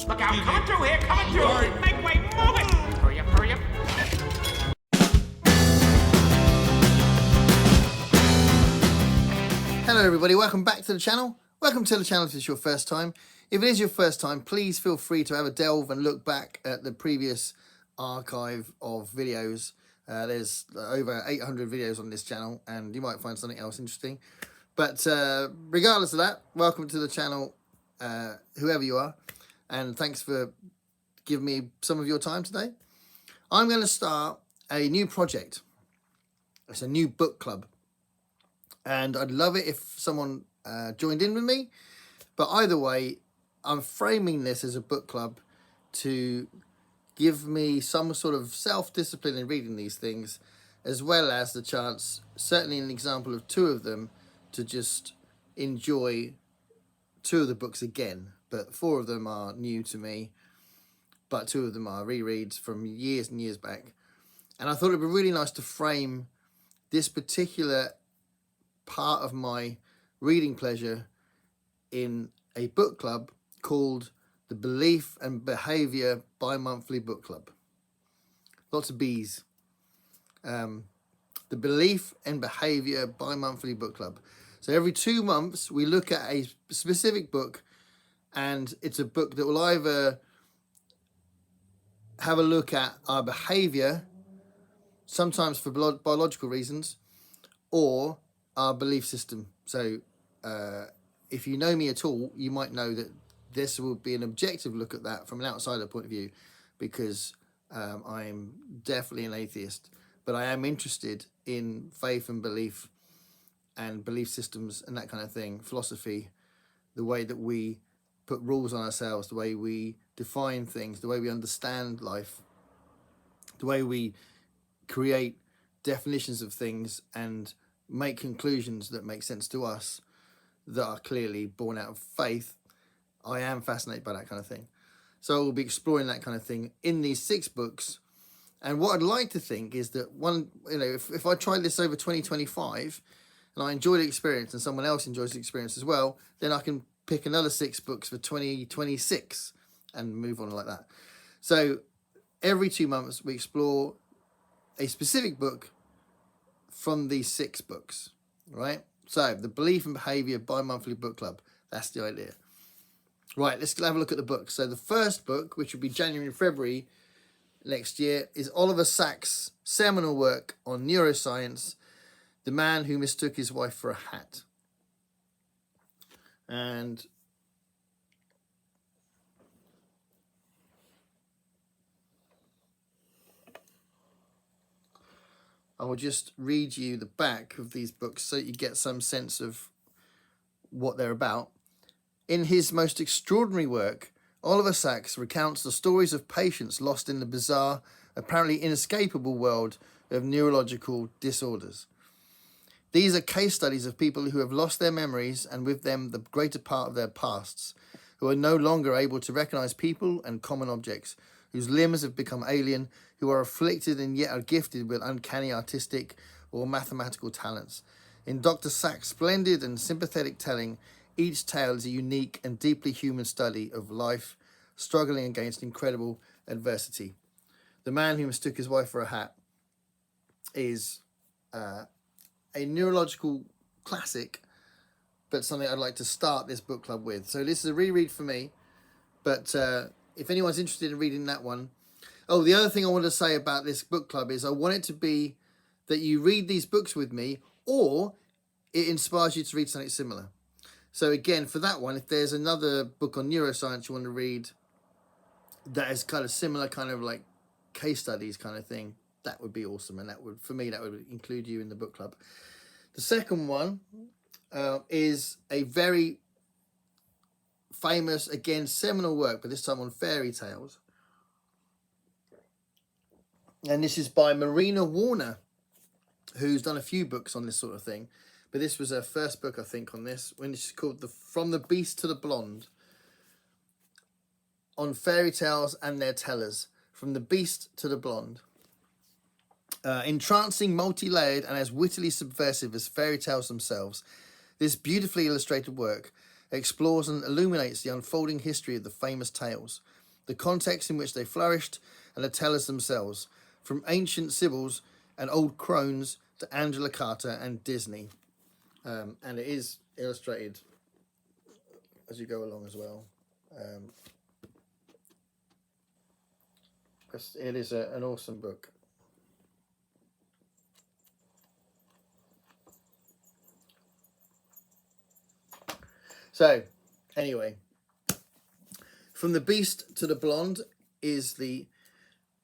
Look out, coming through here, coming through. Make way, move it. Hurry up, hurry up. Hello everybody, welcome back to the channel. Welcome to the channel if it's your first time. If it is your first time, please feel free to have a delve and look back at the previous archive of videos. There's over 800 videos on this channel and you might find something else interesting. But regardless of that, welcome to the channel, whoever you are. And thanks for giving me some of your time today. I'm going to start a new project. It's a new book club. And I'd love it if someone joined in with me. But either way, I'm framing this as a book club to give me some sort of self-discipline in reading these things, as well as the chance, certainly an example of two of them, to just enjoy two of the books again. But four of them are new to me, but two of them are rereads from years and years back. And I thought it'd be really nice to frame this particular part of my reading pleasure in a book club called the Belief and Behaviour Bi-Monthly Book Club. Lots of B's. The Belief and Behaviour Bi-Monthly Book Club. So every 2 months we look at a specific book, and it's a book that will either have a look at our behaviour, sometimes for biological reasons, or our belief system. So if you know me at all, you might know that this will be an objective look at that from an outsider point of view, because I'm definitely an atheist, but I am interested in faith and belief and belief systems and that kind of thing, philosophy, the way that we put rules on ourselves, the way we define things, the way we understand life, the way we create definitions of things and make conclusions that make sense to us that are clearly born out of faith. I am fascinated by that kind of thing. So we'll be exploring that kind of thing in these 6 books. And what I'd like to think is that if I try this over 2025 and I enjoy the experience and someone else enjoys the experience as well, then I can pick another 6 books for 2026 and move on like that. So every 2 months we explore a specific book from these 6 books, right? So the Belief and Behaviour Bi-Monthly Book Club, that's the idea. Right, let's have a look at the books. So the first book, which will be January and February next year, is Oliver Sacks' seminal work on neuroscience, The Man Who Mistook His Wife for a Hat. And I will just read you the back of these books so you get some sense of what they're about. In his most extraordinary work, Oliver Sacks recounts the stories of patients lost in the bizarre, apparently inescapable world of neurological disorders. These are case studies of people who have lost their memories and with them the greater part of their pasts, who are no longer able to recognize people and common objects, whose limbs have become alien, who are afflicted and yet are gifted with uncanny artistic or mathematical talents. In Dr. Sacks' splendid and sympathetic telling, each tale is a unique and deeply human study of life struggling against incredible adversity. The Man Who Mistook His Wife for a Hat is a neurological classic, but something I'd like to start this book club with. So this is a reread for me, but if anyone's interested in reading that one. Oh, the other thing I want to say about this book club is I want it to be that you read these books with me, or it inspires you to read something similar. So again, for that one, if there's another book on neuroscience you want to read that is kind of similar, kind of like case studies kind of thing, that would be awesome. And that would, for me, that would include you in the book club. The second one is a very famous, again, seminal work, but this time on fairy tales. And this is by Marina Warner, who's done a few books on this sort of thing. But this was her first book, I think, on this, when it's called From the Beast to the Blonde, on fairy tales and their tellers, from the beast to the blonde. Entrancing, multi-layered, and as wittily subversive as fairy tales themselves, this beautifully illustrated work explores and illuminates the unfolding history of the famous tales, the context in which they flourished, and the tellers themselves, from ancient Sibyls and old crones to Angela Carter and Disney. And it is illustrated as you go along as well. It is an awesome book. So, anyway, From the Beast to the Blonde is the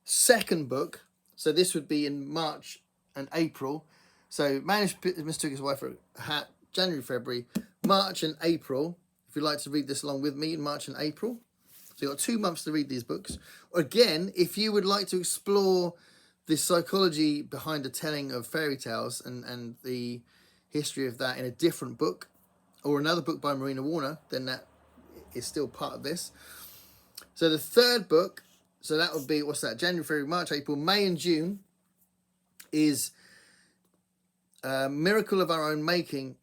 second book. So this would be in March and April. So mistook his wife for a hat. January, February, March and April. If you'd like to read this along with me in March and April. So you've got 2 months to read these books. Again, if you would like to explore the psychology behind the telling of fairy tales and the history of that in a different book, or another book by Marina Warner, then that is still part of this. So the third book, so that would be, what's that, January, February, March, April, May and June, is Miracle of Our Own Making,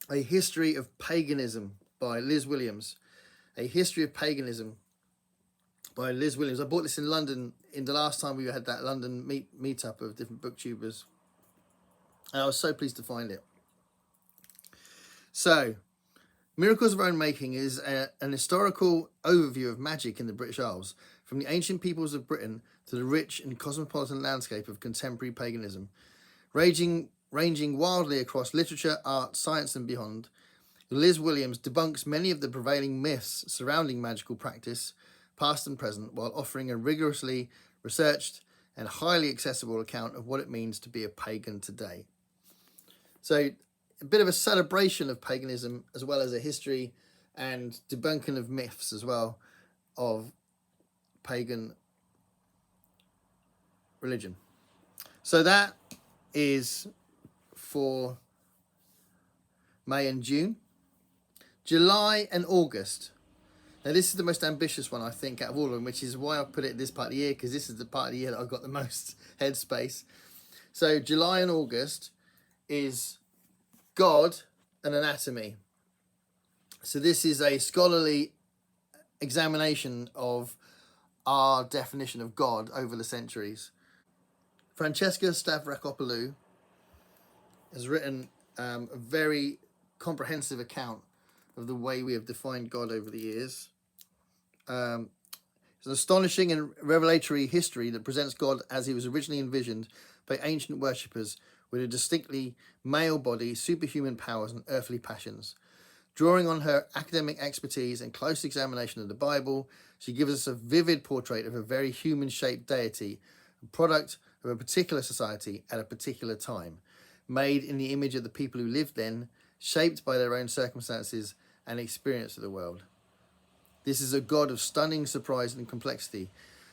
A History of Paganism by Liz Williams. A History of Paganism by Liz Williams. I bought this in London in the last time we had that London meetup of different booktubers. And I was so pleased to find it. So, Miracles of Our Own Making is an historical overview of magic in the British Isles, from the ancient peoples of Britain to the rich and cosmopolitan landscape of contemporary paganism. Ranging wildly across literature, art, science and beyond, Liz Williams debunks many of the prevailing myths surrounding magical practice, past and present, while offering a rigorously researched and highly accessible account of what it means to be a pagan today. So, a bit of a celebration of paganism, as well as a history and debunking of myths as well of pagan religion. So that is for May and June. July and August. Now this is the most ambitious one, I think, out of all of them, which is why I put it this part of the year, because this is the part of the year that I've got the most headspace. So July and August is God and Anatomy. So this is a scholarly examination of our definition of God over the centuries. Francesca Stavrakopoulou has written a very comprehensive account of the way we have defined God over the years. It's an astonishing and revelatory history that presents God as he was originally envisioned by ancient worshippers, with a distinctly male body, superhuman powers and earthly passions. Drawing on her academic expertise and close examination of the Bible, she gives us a vivid portrait of a very human-shaped deity, a product of a particular society at a particular time, made in the image of the people who lived then, shaped by their own circumstances and experience of the world. This is a God of stunning surprise and complexity.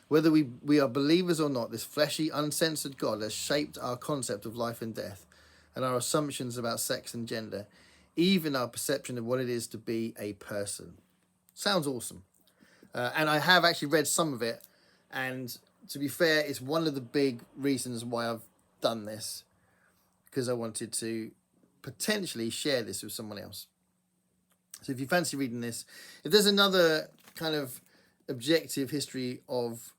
Whether we are believers or not, this fleshy, uncensored God has shaped our concept of life and death, and our assumptions about sex and gender, even our perception of what it is to be a person. Sounds awesome. And I have actually read some of it, and to be fair, it's one of the big reasons why I've done this, because I wanted to potentially share this with someone else. So if you fancy reading this, if there's another kind of objective history of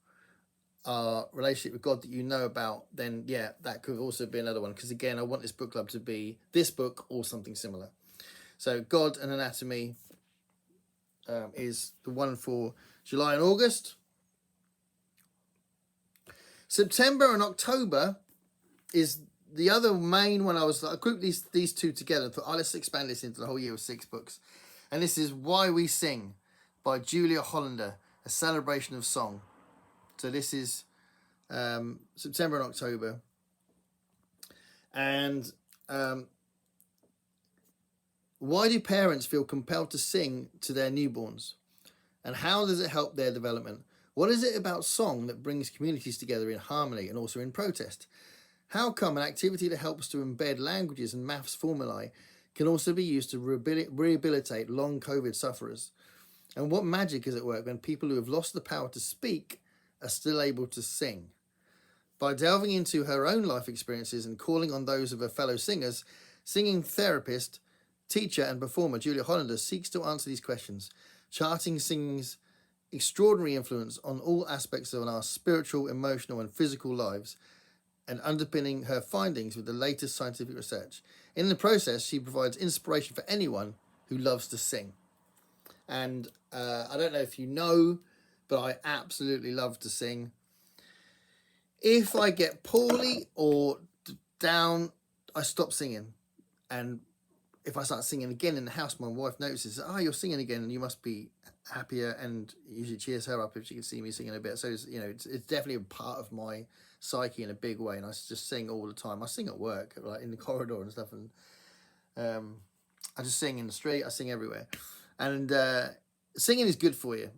our relationship with God that you know about, then yeah, that could also be another one, because again, I want this book club to be this book or something similar. So God and Anatomy is the one for July and August. September and October is the other main one. I grouped these two together and thought, oh, let's expand this into the whole year of 6 books. And this is Why We Sing by Julia Hollander, a celebration of song. So this is September and October. And why do parents feel compelled to sing to their newborns? And how does it help their development? What is it about song that brings communities together in harmony and also in protest? How come an activity that helps to embed languages and maths formulae can also be used to rehabilitate long COVID sufferers? And what magic is at work when people who have lost the power to speak are still able to sing? By delving into her own life experiences and calling on those of her fellow singers, singing therapist teacher and performer Julia Hollander seeks to answer these questions, charting singing's extraordinary influence on all aspects of our spiritual, emotional, and physical lives, and underpinning her findings with the latest scientific research. In the process, she provides inspiration for anyone who loves to sing. And I don't know if you know, but I absolutely love to sing. If I get poorly or down, I stop singing. And if I start singing again in the house, my wife notices, oh, you're singing again, and you must be happier, and usually cheers her up if she can see me singing a bit. So it's, it's definitely a part of my psyche in a big way, and I just sing all the time. I sing at work, like in the corridor and stuff, and I just sing in the street. I sing everywhere, and singing is good for you,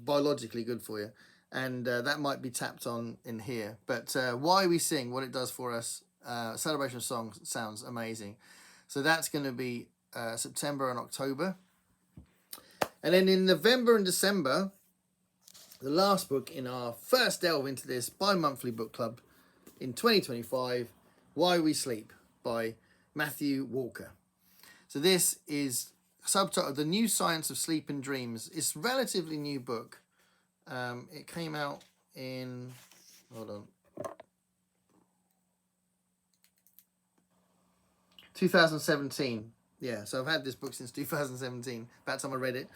biologically good for you, and that might be tapped on in here. But why we sing, what it does for us, celebration of songs sounds amazing. So that's going to be September and October. And then in November and December, the last book in our first delve into this bi-monthly book club in 2025, Why We Sleep by Matthew Walker. So this is subtitled The New Science of Sleep and Dreams. It's a relatively new book. It came out in, hold on, 2017. Yeah, so I've had this book since 2017. About the time I read it.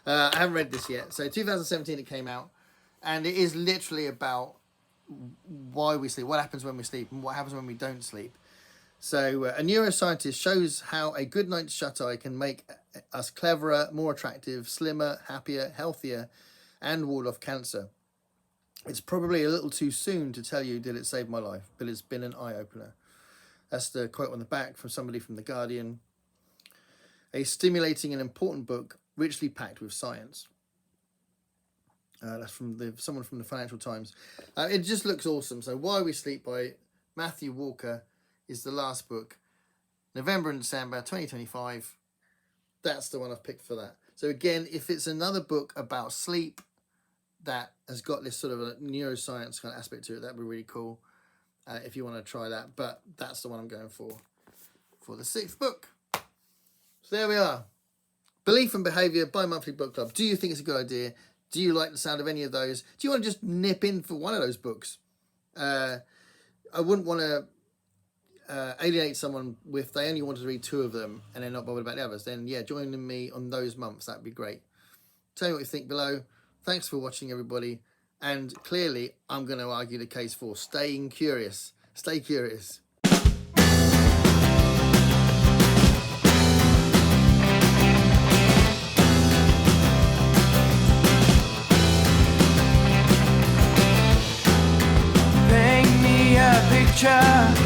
I haven't read this yet. So 2017 it came out. And it is literally about why we sleep, what happens when we sleep, and what happens when we don't sleep. So a neuroscientist shows how a good night's shut-eye can make us cleverer, more attractive, slimmer, happier, healthier, and ward off cancer. It's probably a little too soon to tell you that it saved my life, but it's been an eye-opener. That's the quote on the back from somebody from The Guardian. A stimulating and important book, richly packed with science. That's from someone from the Financial Times. It just looks awesome. So Why We Sleep by Matthew Walker is the last book. November and December 2025. That's the one I've picked for that. So again, if it's another book about sleep that has got this sort of a neuroscience kind of aspect to it, that'd be really cool. If you want to try that. But that's the one I'm going for the 6th book. So there we are. Belief and Behaviour bi-monthly book club. Do you think it's a good idea? Do you like the sound of any of those? Do you want to just nip in for one of those books? I wouldn't want to alienate someone if they only wanted to read 2 of them and they're not bothered about the others. Then, yeah, join me on those months. That'd be great. Tell me what you think below. Thanks for watching, everybody. And clearly, I'm going to argue the case for staying curious. Stay curious. Picture